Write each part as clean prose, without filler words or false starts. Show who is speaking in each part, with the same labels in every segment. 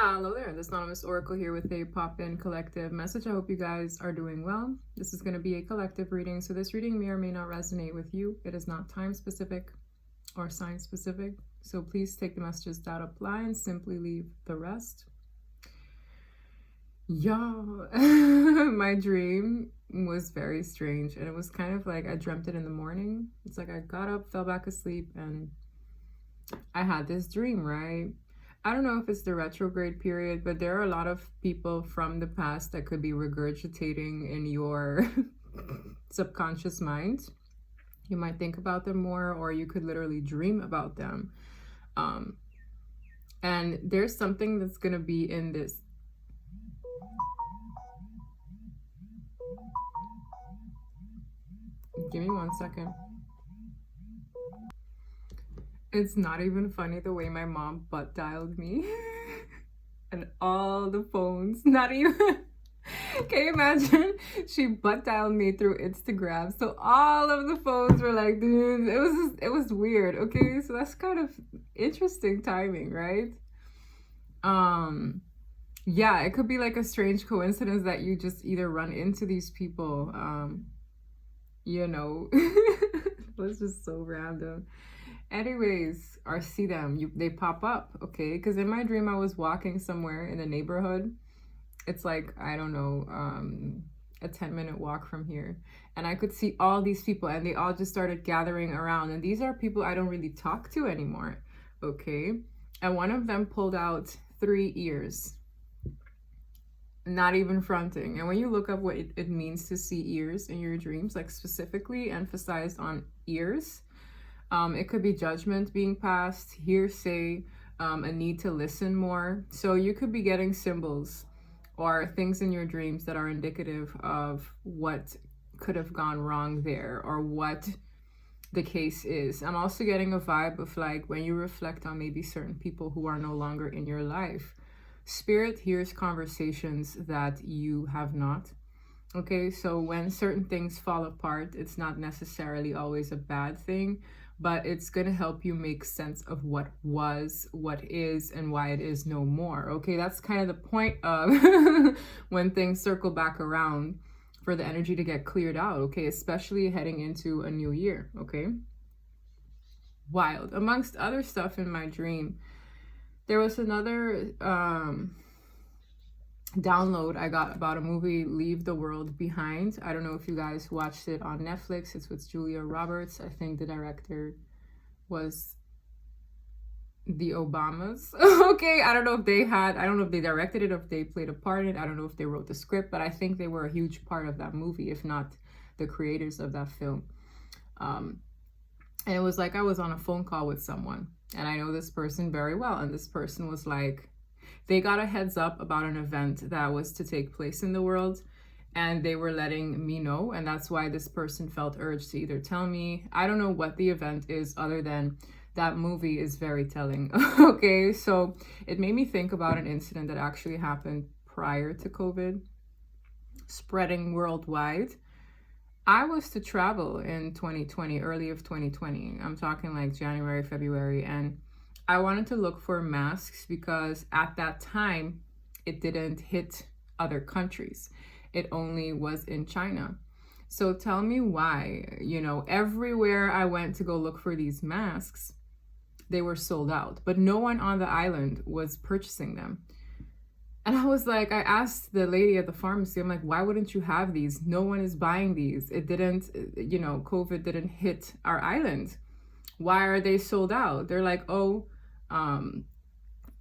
Speaker 1: Hello there, this Anonymous Oracle here with a pop-in collective message. I hope you guys are doing well. This is going to be a collective reading, so this reading may or may not resonate with you. It is not time-specific or sign-specific, so please take the messages that apply and simply leave the rest. Y'all, my dream was very strange, and it was kind of like I dreamt it in the morning. It's like I got up, fell back asleep, and I had this dream, right? I don't know if it's the retrograde period, but there are a lot of people from the past that could be regurgitating in your subconscious mind. You might think about them more, or you could literally dream about them. And there's something that's going to be in this. Give me 1 second. It's not even funny the way my mom butt dialed me. And all the phones, not even, can you imagine? She butt dialed me through Instagram. So all of the phones were like, dude, it was weird. Okay, so that's kind of interesting timing, right? Yeah, it could be like a strange coincidence that you just either run into these people, it's just so random. Anyways, or see them, they pop up, okay? Because in my dream I was walking somewhere in the neighborhood. It's like, I don't know, a 10-minute walk from here, and I could see all these people, and they all just started gathering around, and these are people I don't really talk to anymore, okay? And one of them pulled out 3 ears, not even fronting. And when you look up what it means to see ears in your dreams, like specifically emphasized on ears, it could be judgment being passed, hearsay, a need to listen more. So you could be getting symbols or things in your dreams that are indicative of what could have gone wrong there or what the case is. I'm also getting a vibe of like when you reflect on maybe certain people who are no longer in your life, Spirit hears conversations that you have not. Okay, so when certain things fall apart, it's not necessarily always a bad thing, but it's going to help you make sense of what was, what is, and why it is no more. Okay, that's kind of the point of when things circle back around for the energy to get cleared out, okay, especially heading into a new year, okay? Wild. Amongst other stuff in my dream, there was another download I got about a movie, Leave the World Behind. I don't know if you guys watched it on Netflix. It's with Julia Roberts. I think the director was the Obamas. Okay, I don't know if they directed it or if they played a part in it. I don't know if they wrote the script, but I think they were a huge part of that movie, if not the creators of that film. And it was like I was on a phone call with someone, and I know this person very well, and this person was like, they got a heads up about an event that was to take place in the world, and they were letting me know, and that's why this person felt urged to either tell me. I don't know what the event is other than that movie is very telling. Okay, so it made me think about an incident that actually happened prior to COVID spreading worldwide. I was to travel in 2020, early of 2020. I'm talking like January, February, and I wanted to look for masks because at that time, it didn't hit other countries. It only was in China. So tell me why, everywhere I went to go look for these masks, they were sold out, but no one on the island was purchasing them. And I was like, I asked the lady at the pharmacy, I'm like, why wouldn't you have these? No one is buying these. It didn't, COVID didn't hit our island. Why are they sold out? They're like, the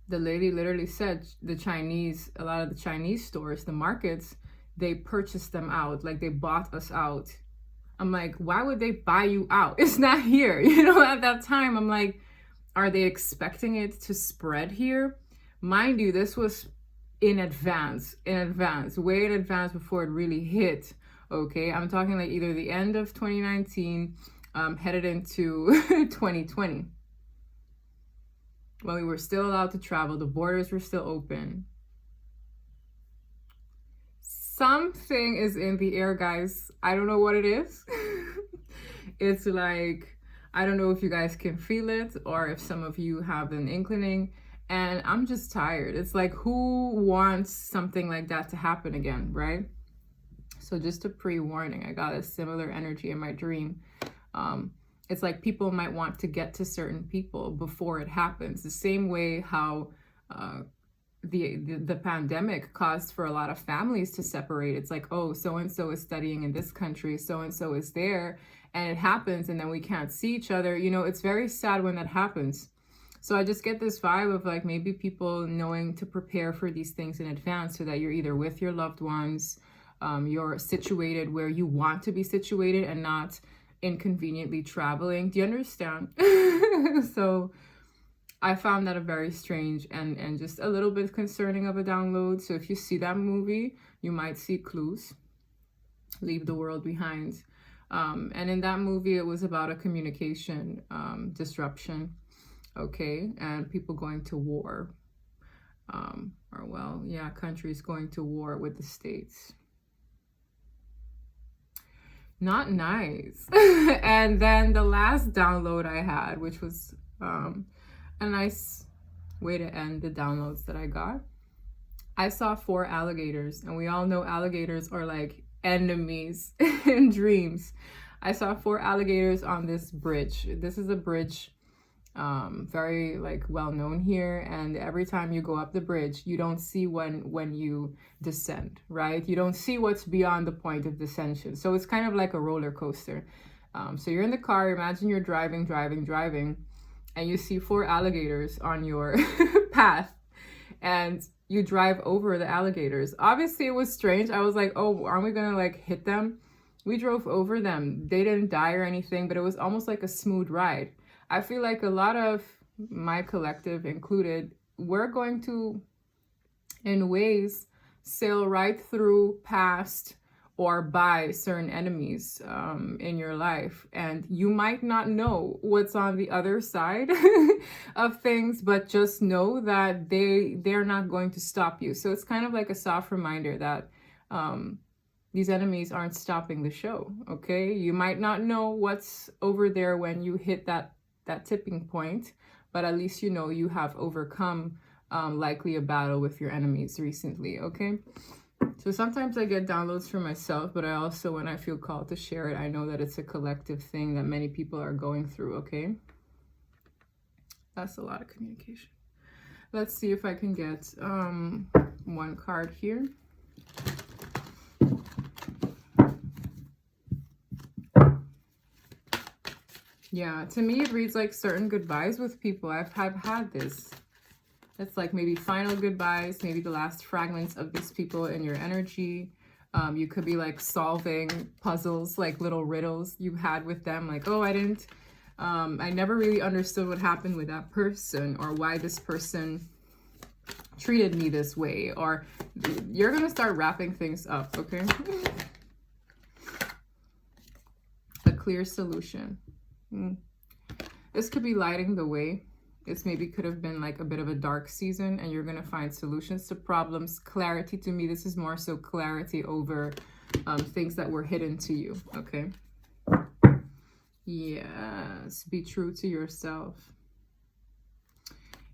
Speaker 1: lady literally said a lot of the Chinese stores, the markets, they purchased them out, like they bought us out. I'm like, why would they buy you out? It's not here. At that time, I'm like, are they expecting it to spread here? Mind you, this was in advance, way in advance before it really hit. Okay, I'm talking like either the end of 2019, headed into 2020. When we were still allowed to travel, the borders were still open. Something is in the air, guys. I don't know what it is. It's like, I don't know if you guys can feel it or if some of you have an inkling. And I'm just tired. It's like, who wants something like that to happen again, right? So just a pre-warning, I got a similar energy in my dream. It's like people might want to get to certain people before it happens. The same way how the pandemic caused for a lot of families to separate. It's like, oh, so-and-so is studying in this country, so-and-so is there, and it happens, and then we can't see each other. You know, it's very sad when that happens. So I just get this vibe of like maybe people knowing to prepare for these things in advance so that you're either with your loved ones, you're situated where you want to be situated and not inconveniently traveling. Do you understand? So I found that a very strange and just a little bit concerning of a download. So if you see that movie, you might see clues. Leave the world behind. And in that movie, it was about a communication disruption. Okay, and people going to war. Or well, yeah, countries going to war with the states. Not nice. And then the last download I had, which was a nice way to end the downloads that I got. I saw 4 alligators, and we all know alligators are like enemies in dreams. I saw 4 alligators on this bridge. This is a bridge very like well known here, and every time you go up the bridge, you don't see when you descend, right? You don't see what's beyond the point of descension. So it's kind of like a roller coaster. So you're in the car, imagine you're driving, and you see 4 alligators on your path, and you drive over the alligators. Obviously it was strange. I was like, oh, aren't we gonna like hit them? We drove over them. They didn't die or anything, but it was almost like a smooth ride. I feel like a lot of my collective included, we're going to, in ways, sail right through, past, or by certain enemies in your life. And you might not know what's on the other side of things, but just know that they're not going to stop you. So it's kind of like a soft reminder that these enemies aren't stopping the show, okay? You might not know what's over there when you hit that tipping point, but at least you know you have overcome likely a battle with your enemies recently, okay? So sometimes I get downloads for myself, but I also, when I feel called to share it, I know that it's a collective thing that many people are going through, okay? That's a lot of communication. Let's see if I can get one card here. Yeah, to me, it reads like certain goodbyes with people. I've had this. It's like maybe final goodbyes, maybe the last fragments of these people in your energy. You could be like solving puzzles, like little riddles you had with them. Like, oh, I never really understood what happened with that person, or why this person treated me this way. Or you're going to start wrapping things up, okay? A clear solution. This could be lighting the way. This maybe could have been like a bit of a dark season, and you're going to find solutions to problems. Clarity, to me, this is more so clarity over things that were hidden to you, okay? Yes, be true to yourself.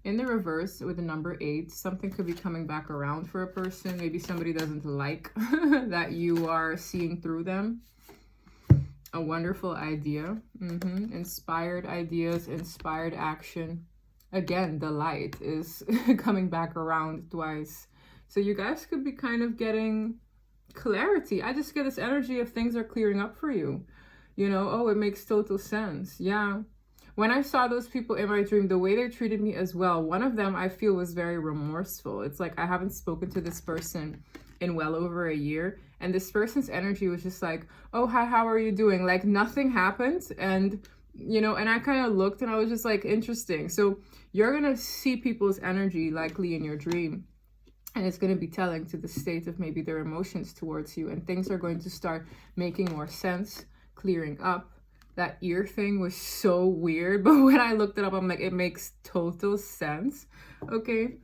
Speaker 1: In the reverse, with the number 8, something could be coming back around for a person. Maybe somebody doesn't like that you are seeing through them. A wonderful idea. Inspired ideas, inspired action. Again, the light is coming back around twice. So you guys could be kind of getting clarity. I just get this energy of things are clearing up for you. You know, oh, it makes total sense. Yeah. When I saw those people in my dream, the way they treated me as well, one of them I feel was very remorseful. It's like I haven't spoken to this person in well over a year, and this person's energy was just like, oh, hi, how are you doing? Like nothing happened. And you know, and I kind of looked and I was just like, interesting. So you're gonna see people's energy likely in your dream, and it's going to be telling to the state of maybe their emotions towards you, and things are going to start making more sense, clearing up. That ear thing was so weird, but when I looked it up, I'm like, it makes total sense. Okay,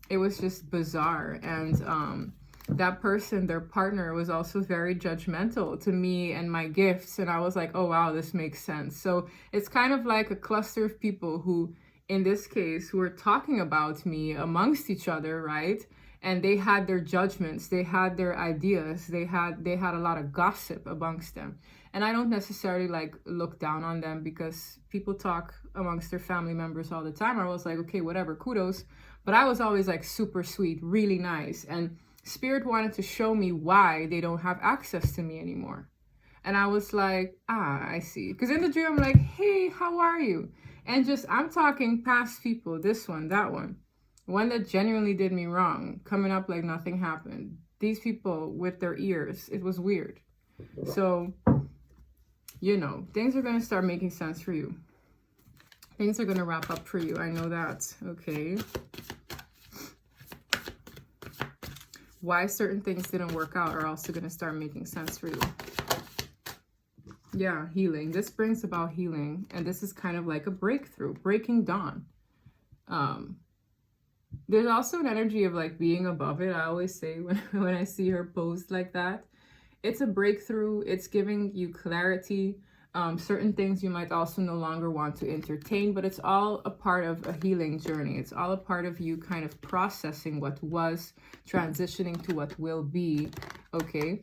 Speaker 1: it was just bizarre. And that person, their partner, was also very judgmental to me and my gifts, and I was like, oh wow, this makes sense. So it's kind of like a cluster of people who in this case, were talking about me amongst each other, right? And they had their judgments, they had their ideas, they had a lot of gossip amongst them. And I don't necessarily like look down on them, because people talk amongst their family members all the time. I was like, okay, whatever, kudos. But I was always like super sweet, really nice. And Spirit wanted to show me why they don't have access to me anymore. And I was like, I see. Because in the dream, I'm like, hey, how are you? And just, I'm talking past people, this one, that one that genuinely did me wrong, coming up like nothing happened. These people with their ears, it was weird. So, you know, things are going to start making sense for you. Things are going to wrap up for you. I know that. Okay. Why certain things didn't work out are also going to start making sense for you. Yeah, healing. This brings about healing. And this is kind of like a breakthrough, breaking dawn. There's also an energy of like being above it. I always say when I see her post like that, it's a breakthrough. It's giving you clarity. Certain things you might also no longer want to entertain, but it's all a part of a healing journey. It's all a part of you kind of processing what was, transitioning to what will be. Okay.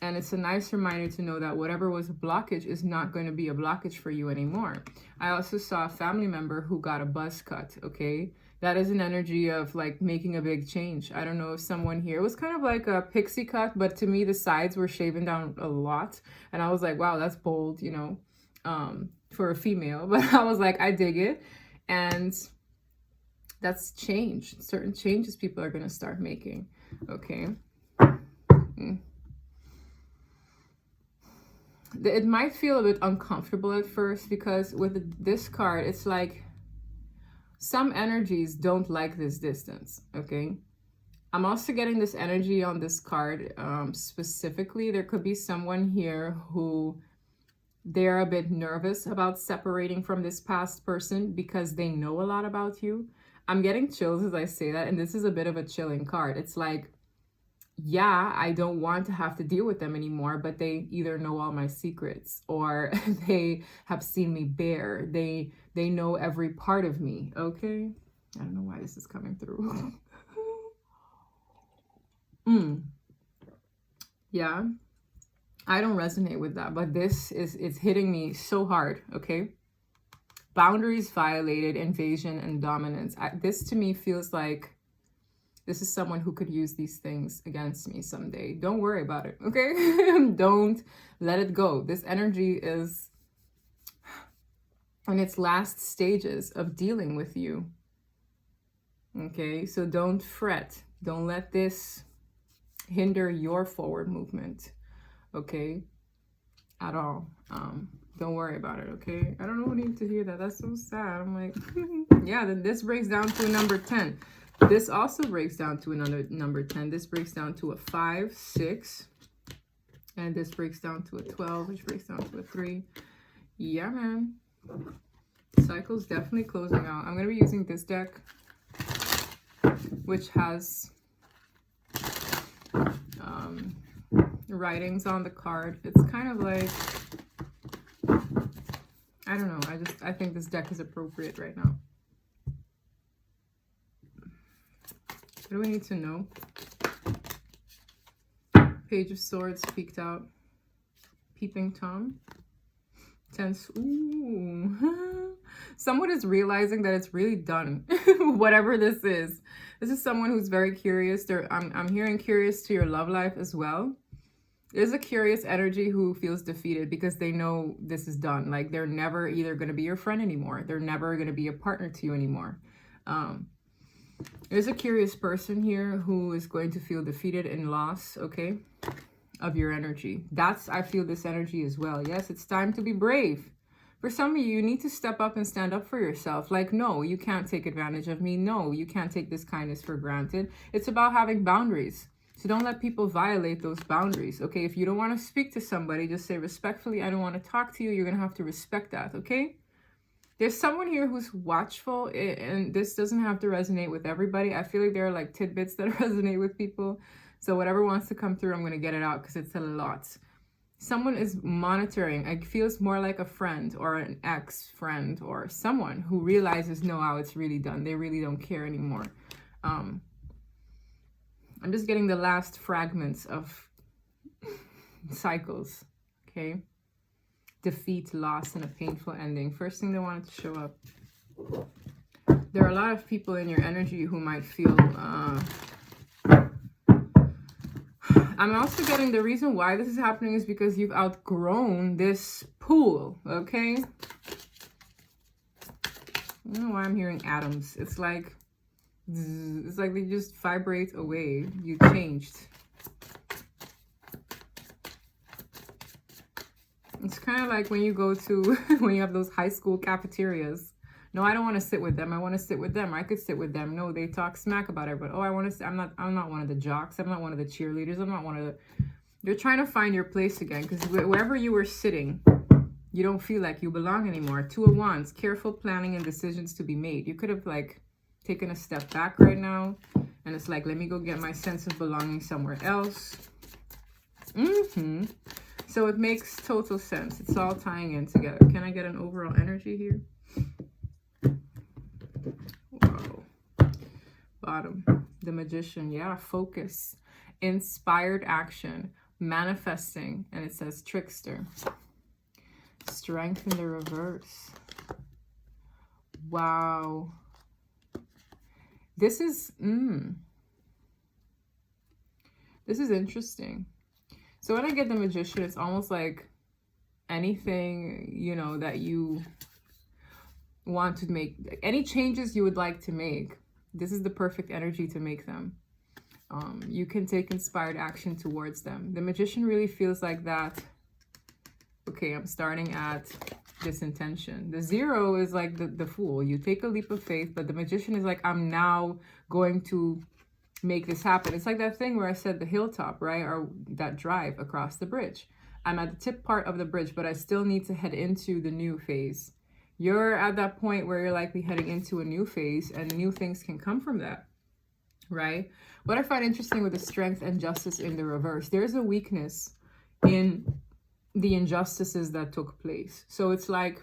Speaker 1: And it's a nice reminder to know that whatever was a blockage is not going to be a blockage for you anymore. I also saw a family member who got a buzz cut, okay? That is an energy of like making a big change. I don't know if someone here, it was kind of like a pixie cut, but to me the sides were shaven down a lot. And I was like, wow, that's bold, you know, for a female. But I was like, I dig it. And that's change. Certain changes people are going to start making, okay? It might feel a bit uncomfortable at first, because with this card, it's like some energies don't like this distance, okay? I'm also getting this energy on this card specifically. There could be someone here who they're a bit nervous about separating from this past person because they know a lot about you. I'm getting chills as I say that, and this is a bit of a chilling card. It's like, yeah, I don't want to have to deal with them anymore, but they either know all my secrets or they have seen me bare. They know every part of me, okay? I don't know why this is coming through. Yeah, I don't resonate with that, but it's hitting me so hard, okay? Boundaries violated, invasion, and dominance. This to me feels like this is someone who could use these things against me someday. Don't worry about it, okay? Don't let it go. This energy is in its last stages of dealing with you, okay? So don't fret. Don't let this hinder your forward movement, okay? At all. Don't worry about it, okay? I don't know who needs to hear that. That's so sad. I'm like, yeah, then this breaks down to a number 10. This also breaks down to another number 10. This breaks down to a 5, 6. And this breaks down to a 12, which breaks down to a 3. Yeah, man. Cycle's definitely closing out. I'm going to be using this deck, which has writings on the card. It's kind of like, I don't know. I think this deck is appropriate right now. What do we need to know? Page of Swords peeked out. Peeping Tom. Tense. Ooh. Someone is realizing that it's really done. Whatever this is. This is someone who's very curious. I'm hearing curious to your love life as well. There's a curious energy who feels defeated because they know this is done. Like they're never either going to be your friend anymore. They're never going to be a partner to you anymore. There's a curious person here who is going to feel defeated and loss, okay, of your energy. I feel this energy as well. Yes, it's time to be brave. For some of you, you need to step up and stand up for yourself. Like, no, you can't take advantage of me. No, you can't take this kindness for granted. It's about having boundaries. So don't let people violate those boundaries, okay? If you don't want to speak to somebody, just say respectfully, I don't want to talk to you. You're going to have to respect that, okay? There's someone here who's watchful, and this doesn't have to resonate with everybody. I feel like there are like tidbits that resonate with people. So whatever wants to come through, I'm going to get it out because it's a lot. someone is monitoring. It feels more like a friend or an ex-friend or someone who realizes, no, how it's really done. They really don't care anymore. I'm just getting the last fragments of cycles, okay? Defeat, loss, and a painful ending. First thing they wanted to show up. There are a lot of people in your energy who might feel... I'm also getting the reason why this is happening is because you've outgrown this pool, okay? I don't know why I'm hearing atoms. It's like they just vibrate away. You changed. It's kind of like when you go to, when you have those high school cafeterias. No, I don't want to sit with them. I want to sit with them. I could sit with them. No, they talk smack about it. But oh, I want to. I'm not one of the jocks. I'm not one of the cheerleaders. I'm not one of the. You're trying to find your place again because wherever you were sitting, you don't feel like you belong anymore. Two of Wands, careful planning and decisions to be made. You could have like taken a step back right now, and it's like, let me go get my sense of belonging somewhere else. So it makes total sense. It's all tying in together. Can I get an overall energy here? Whoa. Bottom. The Magician. Yeah, focus. Inspired action. Manifesting. And it says trickster. Strength in the reverse. Wow. This is... This is interesting. So when I get the Magician, it's almost like anything, you know, that you want to make, any changes you would like to make, this is the perfect energy to make them. You can take inspired action towards them. The Magician really feels like that. Okay, I'm starting at this intention. The 0 is like the Fool. You take a leap of faith, but the Magician is like, I'm now going to make this happen. It's like that thing where I said the hilltop, right? Or that drive across the bridge. I'm at the tip part of the bridge, but I still need to head into the new phase. You're at that point where you're likely heading into a new phase and new things can come from that, right? What I find interesting with the Strength and Justice in the reverse, there's a weakness in the injustices that took place. So it's like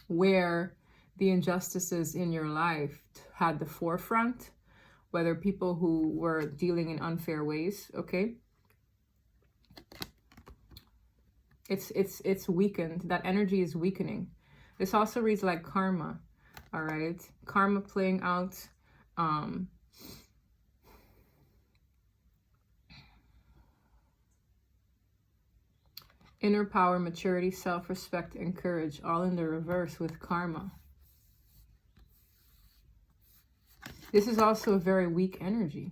Speaker 1: where the injustices in your life had the forefront, whether people who were dealing in unfair ways, okay? It's weakened. That energy is weakening. This also reads like karma, all right? Karma playing out. Inner power, maturity, self-respect, and courage, all in the reverse with karma. This is also a very weak energy.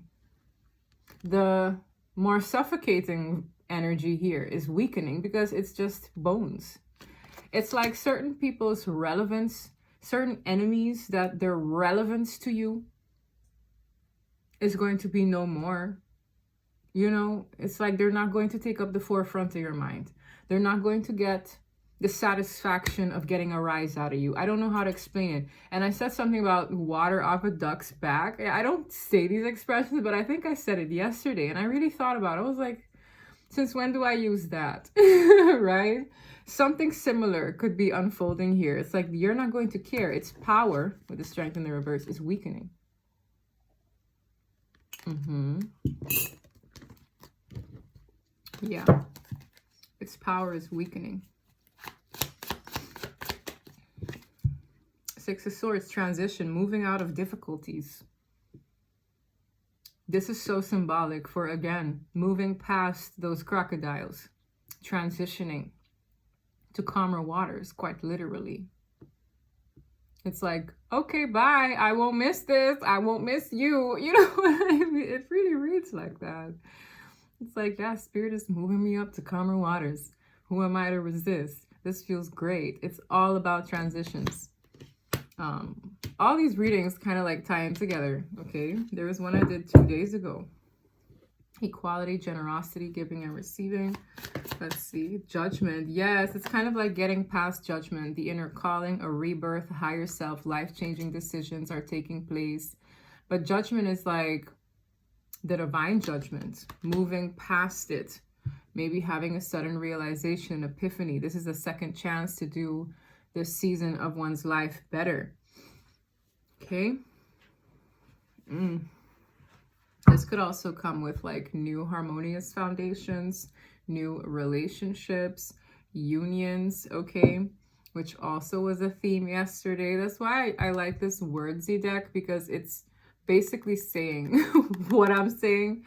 Speaker 1: The more suffocating energy here is weakening because it's just bones. It's like certain people's relevance, certain enemies, that their relevance to you is going to be no more. You know, it's like they're not going to take up the forefront of your mind. They're not going to get the satisfaction of getting a rise out of you. I don't know how to explain it. And I said something about water off a duck's back. I don't say these expressions, but I think I said it yesterday. And I really thought about it. I was like, since when do I use that? Right? Something similar could be unfolding here. It's like you're not going to care. Its power, with the Strength in the reverse, is weakening. Yeah. Its power is weakening. 6 of Swords, transition, moving out of difficulties. This is so symbolic for, again, moving past those crocodiles, transitioning to calmer waters, quite literally. It's like, okay, bye. I won't miss this. I won't miss you. You know what I mean? It really reads like that. It's like, yeah, Spirit is moving me up to calmer waters. Who am I to resist? This feels great. It's all about transitions. All these readings kind of like tie in together, okay? There was one I did 2 days ago. Equality, generosity, giving and receiving. Let's see. Judgment. Yes, it's kind of like getting past judgment. The inner calling, a rebirth, higher self, life-changing decisions are taking place. But judgment is like the divine judgment, moving past it, maybe having a sudden realization, epiphany. This is a second chance to do this season of one's life better. Okay. This could also come with like new harmonious foundations, new relationships, unions, okay, which also was a theme yesterday. That's why I like this wordsy deck, because it's basically saying what I'm saying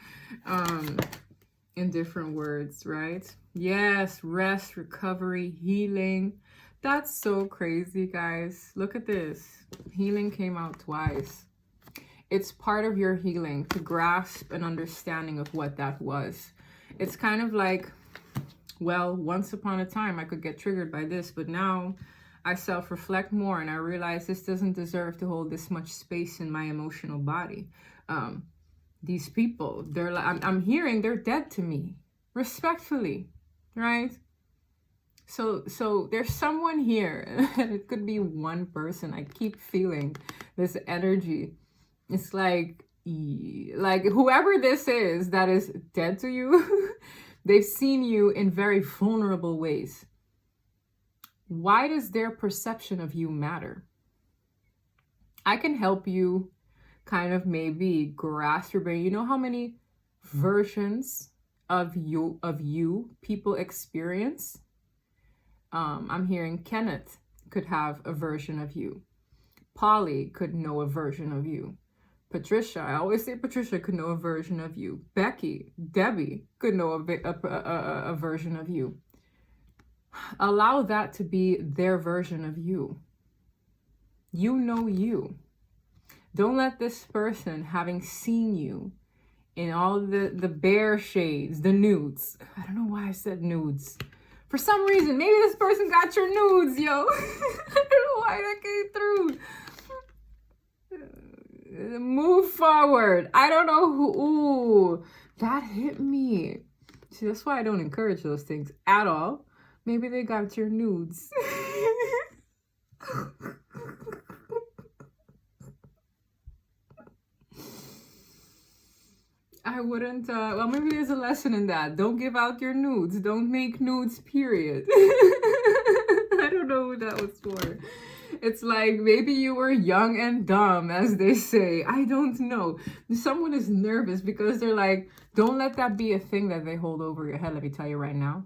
Speaker 1: in different words, right? Yes, rest, recovery, healing. That's so crazy, guys. Look at this. Healing came out twice. It's part of your healing to grasp an understanding of what that was. It's kind of like, well, once upon a time I could get triggered by this, but now I self-reflect more and I realize this doesn't deserve to hold this much space in my emotional body. These people, they're like, I'm hearing they're dead to me, respectfully, right? So there's someone here, and it could be one person. I keep feeling this energy. It's like whoever this is that is dead to you, they've seen you in very vulnerable ways. Why does their perception of you matter? I can help you kind of maybe grasp your brain. You know how many versions of you people experience? I'm hearing Kenneth could have a version of you. Polly could know a version of you. Patricia, I always say Patricia could know a version of you. Becky, Debbie could know a version of you. Allow that to be their version of you. You know you. Don't let this person, having seen you in all the bare shades, the nudes. I don't know why I said nudes. For some reason, maybe this person got your nudes, yo. I don't know why that came through. Move forward. I don't know who. Ooh, that hit me. See, that's why I don't encourage those things at all. Maybe they got your nudes. I wouldn't, well, maybe there's a lesson in that. Don't give out your nudes. Don't make nudes, period. I don't know who that was for. It's like, maybe you were young and dumb, as they say. I don't know. Someone is nervous because they're like, don't let that be a thing that they hold over your head. Let me tell you right now.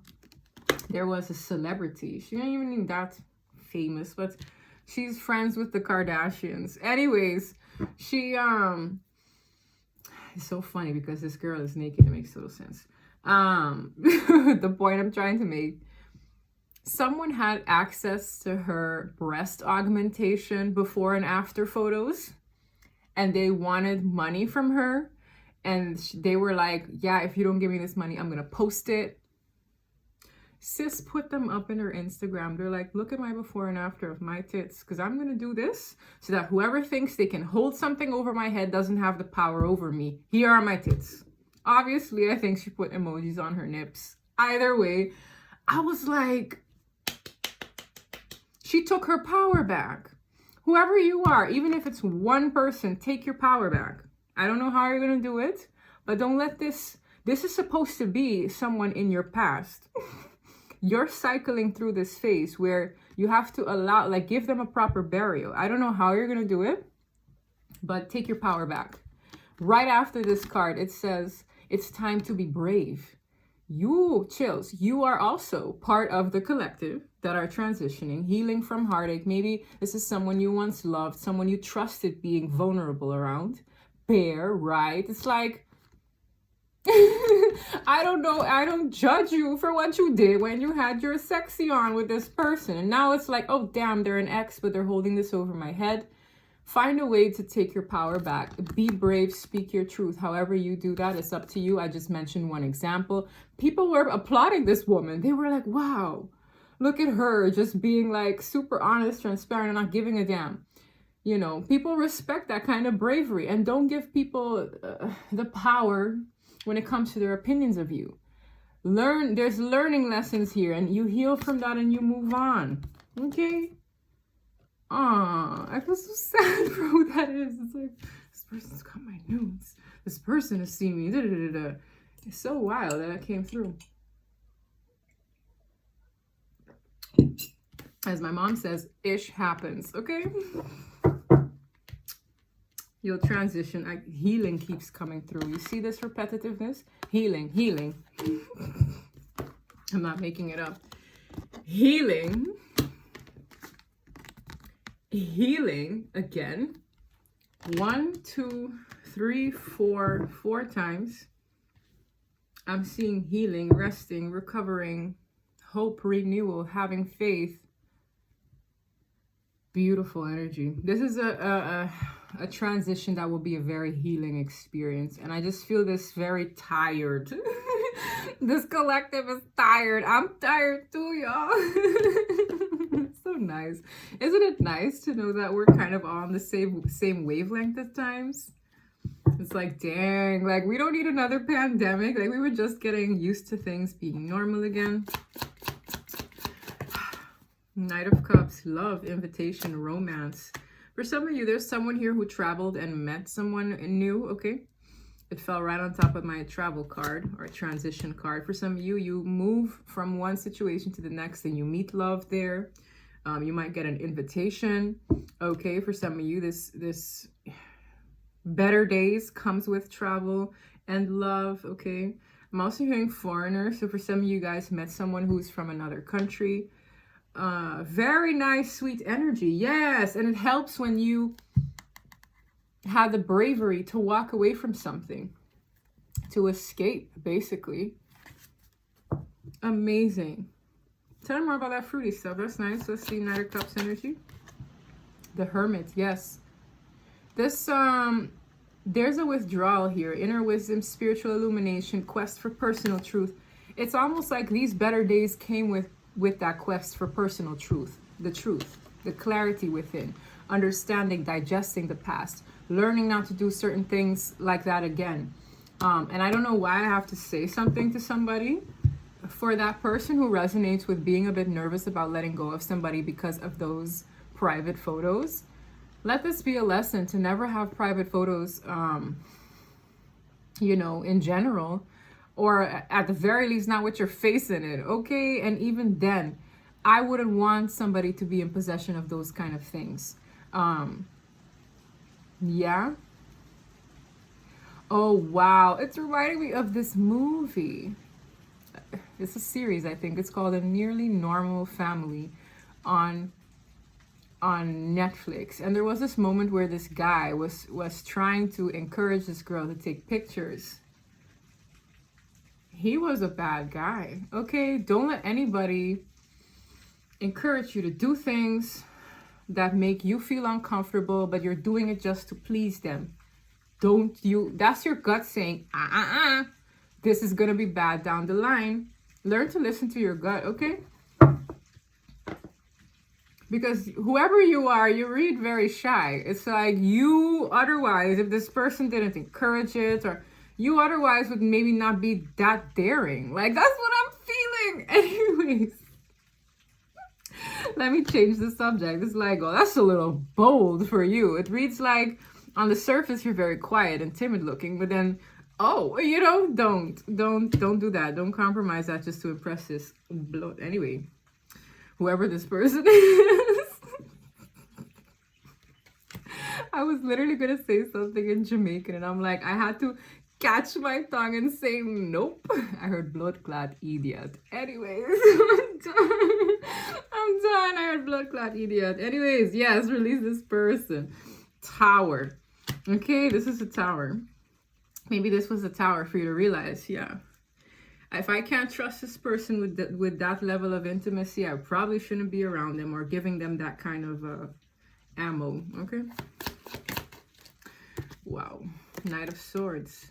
Speaker 1: There was a celebrity. She ain't even that famous, but she's friends with the Kardashians. Anyways, she, it's so funny because this girl is naked. It makes total sense. The point I'm trying to make, someone had access to her breast augmentation before and after photos, and they wanted money from her, and they were like, yeah, if you don't give me this money, I'm gonna post it. Sis put them up in her Instagram. They're like, look at my before and after of my tits, because I'm gonna do this so that whoever thinks they can hold something over my head doesn't have the power over me. Here are my tits. Obviously, I think she put emojis on her nips. Either way, I was like, she took her power back. Whoever you are, even if it's one person, take your power back. I don't know how you're going to do it, but don't let this is supposed to be someone in your past. You're cycling through this phase where you have to allow, like, give them a proper burial. I don't know how you're going to do it, but take your power back. Right after this card, it says, it's time to be brave. You, chills, you are also part of the collective that are transitioning, healing from heartache. Maybe this is someone you once loved, someone you trusted being vulnerable around. Bear, right? It's like, I don't know, I don't judge you for what you did when you had your sexy on with this person. And now it's like, oh, damn, they're an ex, but they're holding this over my head. Find a way to take your power back. Be brave, speak your truth. However you do that, it's up to you. I just mentioned one example. People were applauding this woman. They were like, wow, look at her just being like super honest, transparent, and not giving a damn. You know, people respect that kind of bravery, and don't give people the power when it comes to their opinions of you. There's learning lessons here, and you heal from that and you move on. Okay? I feel so sad for who that is. It's like, this person's got my nudes. This person has seen me. Da, da, da, da. It's so wild that came through. As my mom says, ish happens, okay? You'll transition. Healing keeps coming through. You see this repetitiveness? Healing, healing. I'm not making it up. Healing. Healing again. 1, 2, 3, 4 times. I'm seeing healing, resting, recovering, hope, renewal, having faith. Beautiful energy. This is a transition that will be a very healing experience. And I just feel this very tired. This collective is tired. I'm tired too, y'all. It's so nice. Isn't it nice to know that we're kind of on the same wavelength at times? It's like, dang, like we don't need another pandemic. Like we were just getting used to things being normal again. Knight of Cups, love, invitation, romance. For some of you, there's someone here who traveled and met someone new, okay? It fell right on top of my travel card or transition card. For some of you, you move from one situation to the next and you meet love there. You might get an invitation, okay? For some of you, this better days comes with travel and love, okay? I'm also hearing foreigner. So for some of you guys met someone who's from another country. Very nice, sweet energy. Yes. And it helps when you have the bravery to walk away from something, to escape, basically. Amazing. Tell me more about that fruity stuff. That's nice. Let's see. Knight of Cups energy. The Hermit. Yes. This, there's a withdrawal here. Inner wisdom, spiritual illumination, quest for personal truth. It's almost like these better days came with that quest for personal truth, the clarity within, understanding, digesting the past, learning not to do certain things like that again. And I don't know why I have to say something to somebody. For that person who resonates with being a bit nervous about letting go of somebody because of those private photos, let this be a lesson to never have private photos, you know, in general, or at the very least, not with your face in it, okay? And even then, I wouldn't want somebody to be in possession of those kind of things. Yeah. Oh, wow. It's reminding me of this movie. It's a series, I think. It's called A Nearly Normal Family on Netflix. And there was this moment where this guy was trying to encourage this girl to take pictures. He was a bad guy, okay? Don't let anybody encourage you to do things that make you feel uncomfortable, but you're doing it just to please them. That's your gut saying, this is gonna be bad down the line. Learn to listen to your gut, okay? Because whoever you are, you read very shy. It's like you otherwise, if this person didn't encourage it, or you otherwise would maybe not be that daring. Like, that's what I'm feeling. Anyways, let me change the subject. It's like, oh, that's a little bold for you. It reads like, on the surface, you're very quiet and timid looking, but then, oh, you know, don't do that. Don't compromise that just to impress this blood. Anyway, whoever this person is. I was literally going to say something in Jamaican, and I'm like, I had to catch my tongue and say nope. I heard blood clot idiot. Anyways, I'm done. I heard blood clot idiot. Anyways, yes, release this person. Tower. Okay, this is a tower. Maybe this was a tower for you to realize. Yeah. If I can't trust this person with that level of intimacy, I probably shouldn't be around them or giving them that kind of ammo. Okay. Wow. Knight of Swords.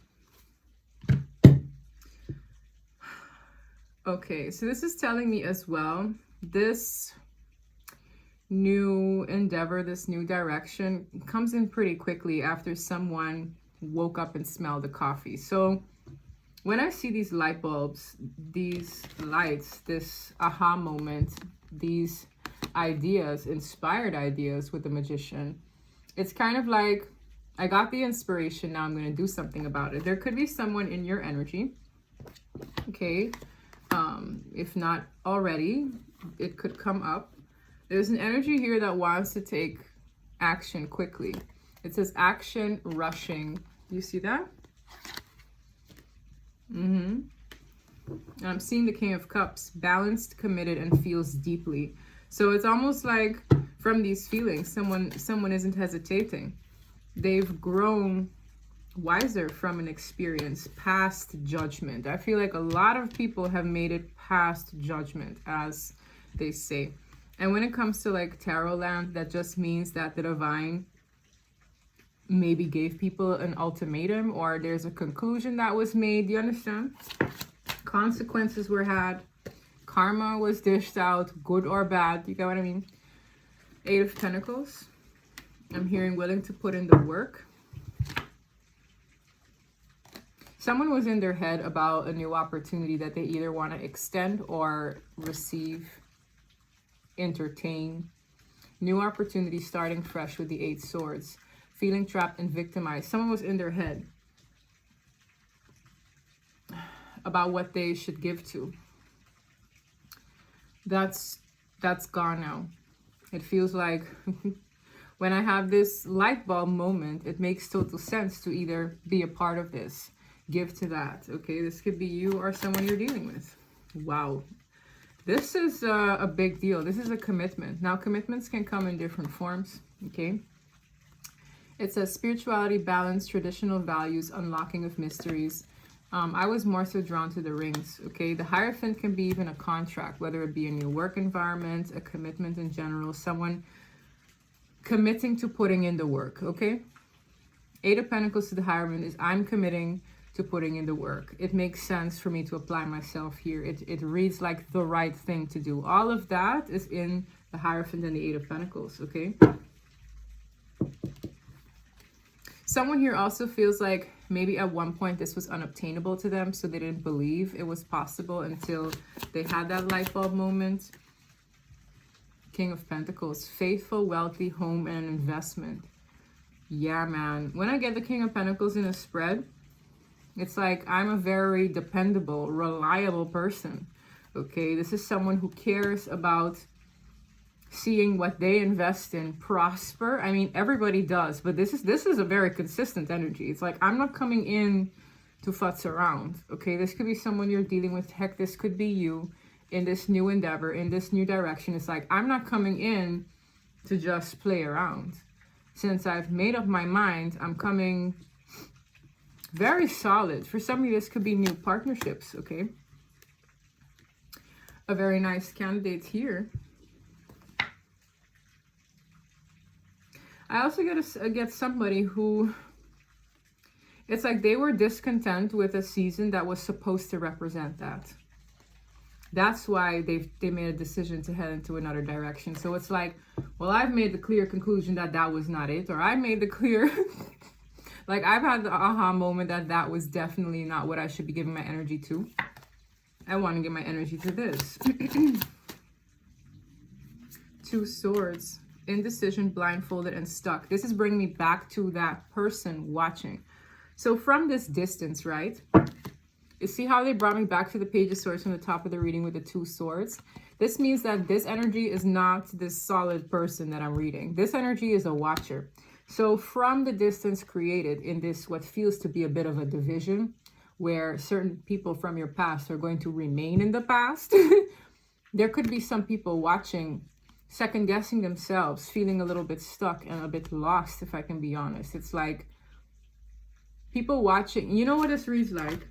Speaker 1: Okay, so this is telling me as well, this new endeavor, this new direction comes in pretty quickly after someone woke up and smelled the coffee. So when I see these light bulbs, these lights, this aha moment, these ideas, inspired ideas with the magician, it's kind of like, I got the inspiration, now I'm going to do something about it. There could be someone in your energy, okay, If not already, it could come up. There's an energy here that wants to take action quickly. It says action rushing. Do you see that? And I'm seeing the King of Cups, balanced, committed, and feels deeply. So it's almost like from these feelings, someone isn't hesitating. They've grown wiser from an experience, past judgment. I feel like a lot of people have made it past judgment, as they say. And when it comes to like tarot land, that just means that the divine maybe gave people an ultimatum, or there's a conclusion that was made. Do you understand? Consequences were had, karma was dished out, good or bad. You get what I mean? Eight of Pentacles. I'm hearing willing to put in the work. Someone was in their head about a new opportunity that they either want to extend or receive, entertain. New opportunity starting fresh with the 8 swords. Feeling trapped and victimized. Someone was in their head about what they should give to. That's gone now. It feels like when I have this light bulb moment, it makes total sense to either be a part of this, give to that. Okay, this could be you or someone you're dealing with. Wow. This is a big deal. This is a commitment. Now, commitments can come in different forms. Okay. It says spirituality, balance, traditional values, unlocking of mysteries. I was more so drawn to the rings. Okay. The Hierophant can be even a contract, whether it be a new work environment, a commitment in general, someone committing to putting in the work. Okay. 8 of Pentacles to the Hierophant is I'm committing to putting in the work. It makes sense for me to apply myself here. It reads like the right thing to do. All of that is in the Hierophant and the 8 of Pentacles. Okay. Someone here also feels like maybe at one point this was unobtainable to them, so they didn't believe it was possible until they had that light bulb moment. King of Pentacles, faithful, wealthy, home, and investment. Yeah, man. When I get the King of Pentacles in a spread, it's like I'm a very dependable, reliable person. Okay, this is someone who cares about seeing what they invest in prosper. I mean, everybody does, but this is a very consistent energy. It's like I'm not coming in to futz around. Okay, this could be someone you're dealing with. Heck, this could be you in this new endeavor, in this new direction. It's like I'm not coming in to just play around. Since I've made up my mind, I'm coming very solid. For some of you, this could be new partnerships. Okay, a very nice candidate here. I also get somebody who, it's like they were discontent with a season that was supposed to represent that. That's why they made a decision to head into another direction. So it's like, well, I've made the clear conclusion that that was not it. Or I made the clear, like I've had the aha moment that that was definitely not what I should be giving my energy to. I want to give my energy to this. 2 swords. Indecision, blindfolded, and stuck. This is bringing me back to that person watching. So from this distance, right? You see how they brought me back to the Page of Swords from the top of the reading with the 2 swords? This means that this energy is not this solid person that I'm reading. This energy is a watcher. So from the distance created in this, what feels to be a bit of a division, where certain people from your past are going to remain in the past, there could be some people watching, second guessing themselves, feeling a little bit stuck and a bit lost, if I can be honest. It's like people watching, you know what this reads like?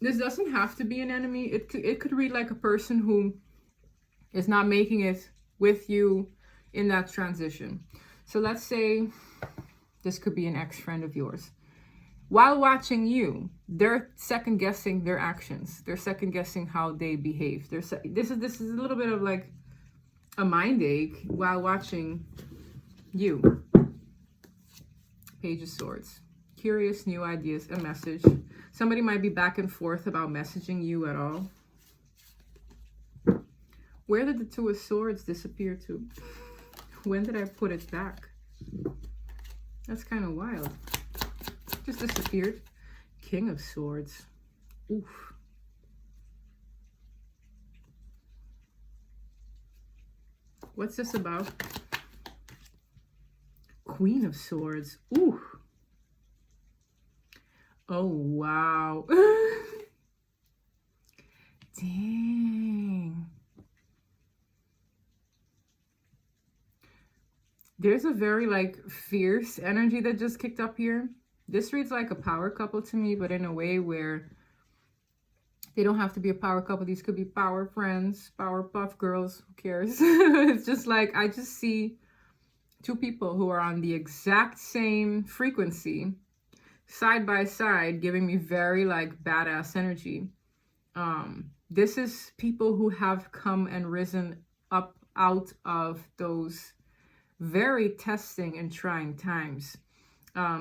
Speaker 1: This doesn't have to be an enemy. It could read like a person who is not making it with you in that transition. So let's say this could be an ex-friend of yours. While watching you, they're second guessing their actions. They're second guessing how they behave. This is a little bit of like a mind ache while watching you. Page of Swords. Curious, new ideas, a message. Somebody might be back and forth about messaging you at all. Where did the 2 of Swords disappear to? When did I put it back? That's kind of wild. Just disappeared. King of Swords. Oof. What's this about? Queen of Swords. Ooh. Oh, wow. Dang. There's a very like fierce energy that just kicked up here. This reads like a power couple to me, but in a way where they don't have to be a power couple. These could be power friends, power puff girls. Who cares? It's just like, I just see two people who are on the exact same frequency, side by side, giving me very like badass energy. This is people who have come and risen up out of those very testing and trying times.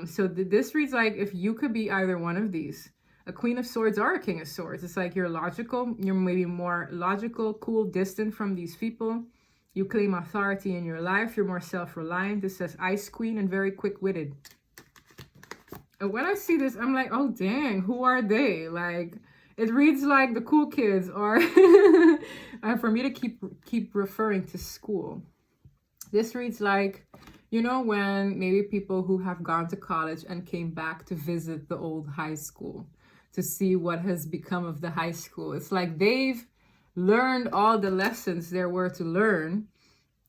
Speaker 1: So this reads like if you could be either one of these, a Queen of Swords or a King of Swords. It's like you're logical, you're maybe more logical, cool, distant from these people. You claim authority in your life, you're more self-reliant. This says Ice Queen and very quick-witted. And when I see this, I'm like, oh dang, who are they? Like, it reads like the cool kids, or for me to keep referring to school. This reads like, you know, when maybe people who have gone to college and came back to visit the old high school to see what has become of the high school. It's like they've learned all the lessons there were to learn.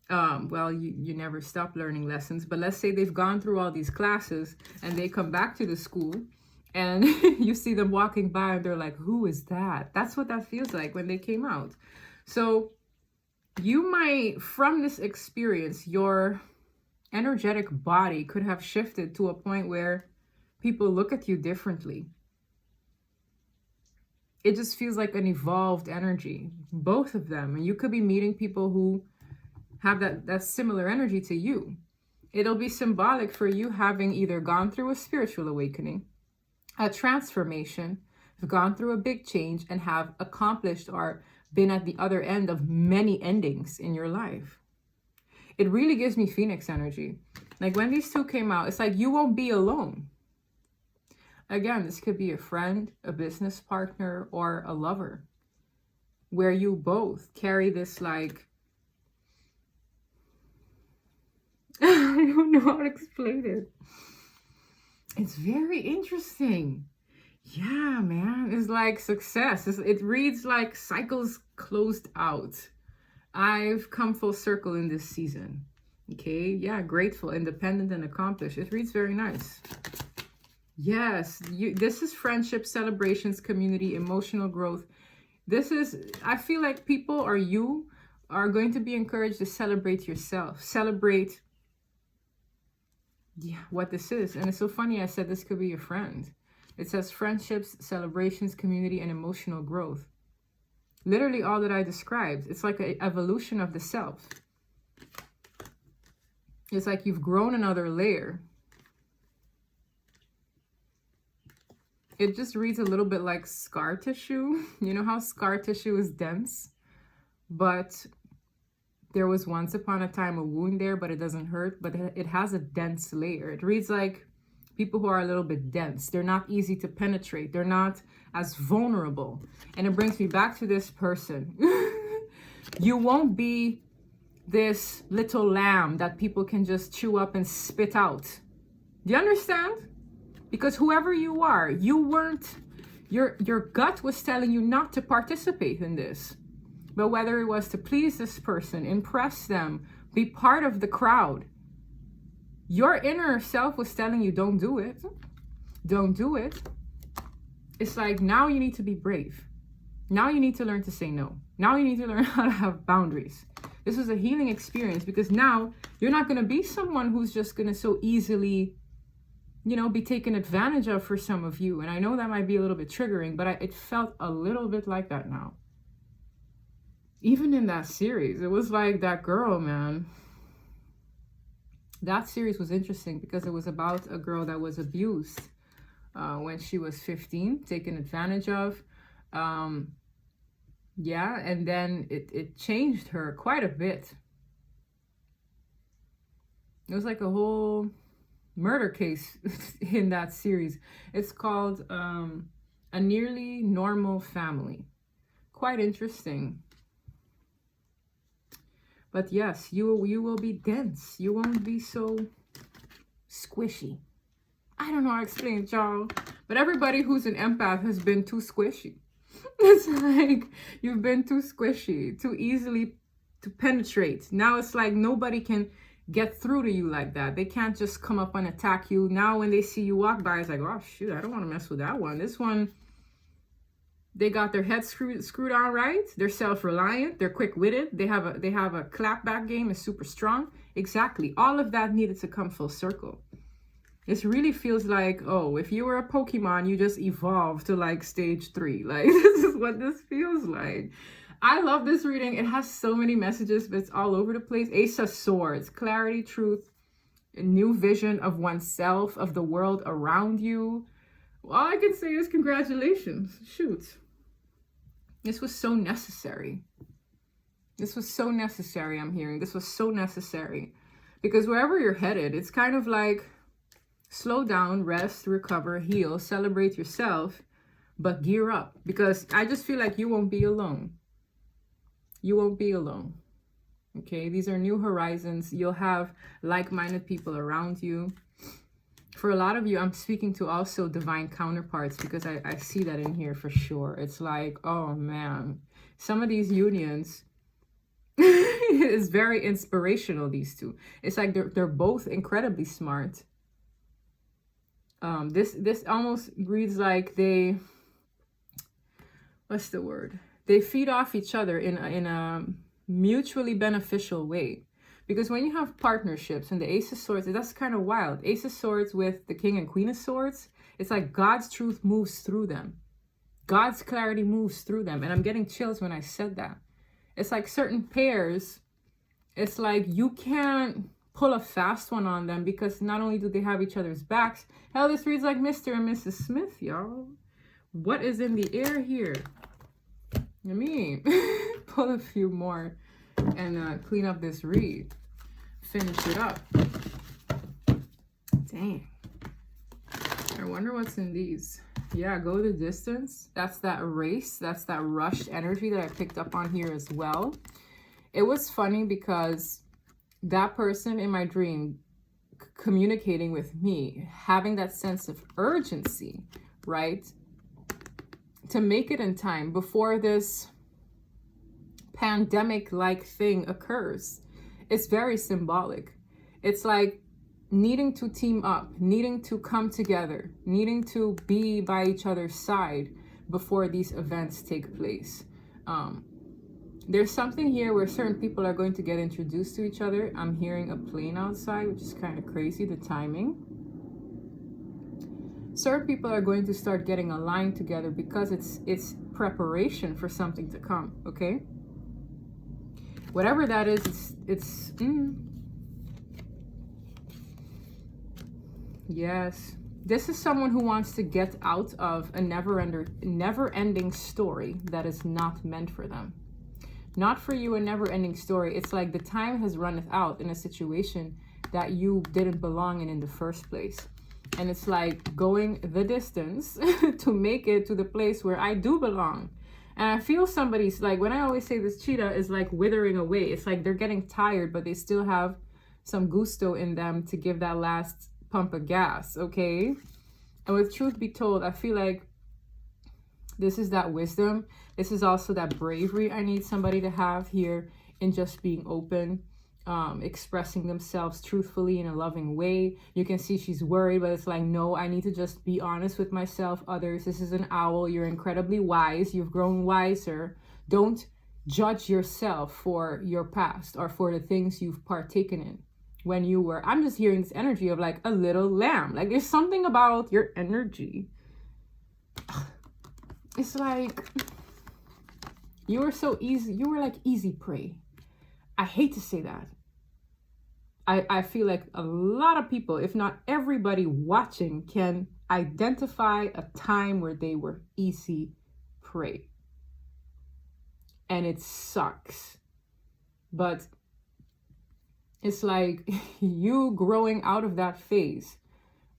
Speaker 1: Well, you never stop learning lessons, but let's say they've gone through all these classes and they come back to the school and you see them walking by and they're like, who is that? That's what that feels like when they came out. So you might, from this experience, your energetic body could have shifted to a point where people look at you differently. It just feels like an evolved energy, both of them. And you could be meeting people who have that similar energy to you. It'll be symbolic for you having either gone through a spiritual awakening, a transformation, have gone through a big change, and have accomplished or been at the other end of many endings in your life. It really gives me Phoenix energy. Like when these two came out, it's like you won't be alone. Again, this could be a friend, a business partner, or a lover, where you both carry this like, I don't know how to explain it. It's very interesting. Yeah, man. It's like success. It reads like cycles closed out. I've come full circle in this season. Okay. Yeah. Grateful, independent, and accomplished. It reads very nice. Yes. This is friendship, celebrations, community, emotional growth. This is, I feel like people or you are going to be encouraged to celebrate yourself. Celebrate what this is. And it's so funny. I said this could be your friend. It says friendships, celebrations, community, and emotional growth. Literally all that I described. It's like an evolution of the self. It's like you've grown another layer. It just reads a little bit like scar tissue. You know how scar tissue is dense? But there was once upon a time a wound there, but it doesn't hurt. But it has a dense layer. It reads like people who are a little bit dense. They're not easy to penetrate. They're not as vulnerable. And it brings me back to this person. You won't be this little lamb that people can just chew up and spit out. Do you understand? Because whoever you are, you weren't, your gut was telling you not to participate in this. But whether it was to please this person, impress them, be part of the crowd, your inner self was telling you, don't do it. Don't do it. It's like, now you need to be brave. Now you need to learn to say no. Now you need to learn how to have boundaries. This was a healing experience because now you're not going to be someone who's just going to so easily, you know, be taken advantage of for some of you. And I know that might be a little bit triggering, but it felt a little bit like that now. Even in that series, it was like that girl, man. That series was interesting because it was about a girl that was abused when she was 15, taken advantage of. Yeah, and then it changed her quite a bit. It was like a whole murder case in that series. It's called A Nearly Normal Family. Quite interesting. But yes, you will be dense. You won't be so squishy. I don't know how to explain it, y'all. But everybody who's an empath has been too squishy. It's like you've been too squishy, too easily to penetrate. Now it's like nobody can get through to you like that. They can't just come up and attack you. Now when they see you walk by, it's like, oh shoot, I don't want to mess with that one. This one, they got their head screwed on right. They're self-reliant. They're quick-witted. They have a clapback game. Is super strong. Exactly. All of that needed to come full circle. This really feels like, oh, if you were a Pokemon, you just evolved to like stage 3. Like, this is what this feels like. I love this reading. It has so many messages, but it's all over the place. Ace of Swords, clarity, truth, a new vision of oneself, of the world around you. All I can say is congratulations. Shoot. This was so necessary. This was so necessary, I'm hearing. This was so necessary. Because wherever you're headed, it's kind of like slow down, rest, recover, heal, celebrate yourself, but gear up. Because I just feel like you won't be alone. You won't be alone. Okay, these are new horizons. You'll have like-minded people around you. For a lot of you, I'm speaking to also divine counterparts because I see that in here for sure. It's like, oh man, some of these unions is very inspirational, these two. It's like they're both incredibly smart. This almost reads like they, what's the word? They feed off each other in a mutually beneficial way. Because when you have partnerships and the Ace of Swords, that's kind of wild. Ace of Swords with the King and Queen of Swords, it's like God's truth moves through them. God's clarity moves through them. And I'm getting chills when I said that. It's like certain pairs, it's like you can't pull a fast one on them because not only do they have each other's backs, hell, this reads like Mr. and Mrs. Smith, y'all. What is in the air here? Let me pull a few more and clean up this read. Finish it up. Dang. I wonder what's in these. Yeah, go the distance. That's that race. That's that rushed energy that I picked up on here as well. It was funny because that person in my dream communicating with me, having that sense of urgency, right? To make it in time before this pandemic-like thing occurs. It's very symbolic. It's like needing to team up, needing to come together, needing to be by each other's side before these events take place. There's something here where certain people are going to get introduced to each other. I'm hearing a plane outside, which is kind of crazy, the timing. Certain people are going to start getting aligned together because it's preparation for something to come, okay? Whatever that is, it's yes. This is someone who wants to get out of a never-ending story that is not meant for them. Not for you, a never-ending story. It's like the time has runneth out in a situation that you didn't belong in the first place. And it's like going the distance to make it to the place where I do belong. And I feel somebody's, like, when I always say this cheetah is like withering away. It's like they're getting tired, but they still have some gusto in them to give that last pump of gas, okay? And with truth be told, I feel like this is that wisdom. This is also that bravery I need somebody to have here in just being open, expressing themselves truthfully in a loving way. You can see she's worried, but it's like, no, I need to just be honest with myself. Others, this is an owl. You're incredibly wise. You've grown wiser. Don't judge yourself for your past or for the things you've partaken in when you were. I'm just hearing this energy of like a little lamb. Like there's something about your energy. It's like you were so easy. You were like easy prey. I hate to say that. I feel like a lot of people, if not everybody watching, can identify a time where they were easy prey. And it sucks. But it's like you growing out of that phase,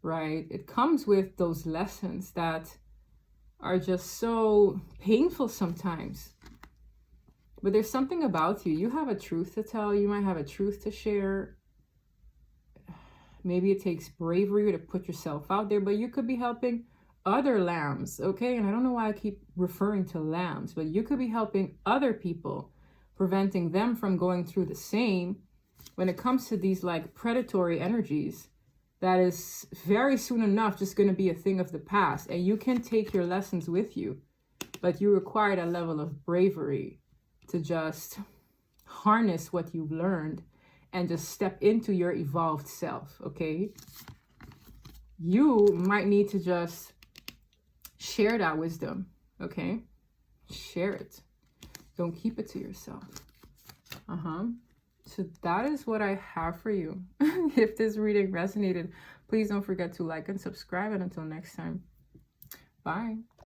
Speaker 1: right? It comes with those lessons that are just so painful sometimes. But there's something about you. You have a truth to tell. You might have a truth to share. Maybe it takes bravery to put yourself out there, but you could be helping other lambs, okay? And I don't know why I keep referring to lambs, but you could be helping other people, preventing them from going through the same. When it comes to these like predatory energies, that is very soon enough just going to be a thing of the past, and you can take your lessons with you, but you require a level of bravery to just harness what you've learned and just step into your evolved self, okay? You might need to just share that wisdom, okay? Share it. Don't keep it to yourself. So that is what I have for you. If this reading resonated, please don't forget to like and subscribe. And until next time, bye.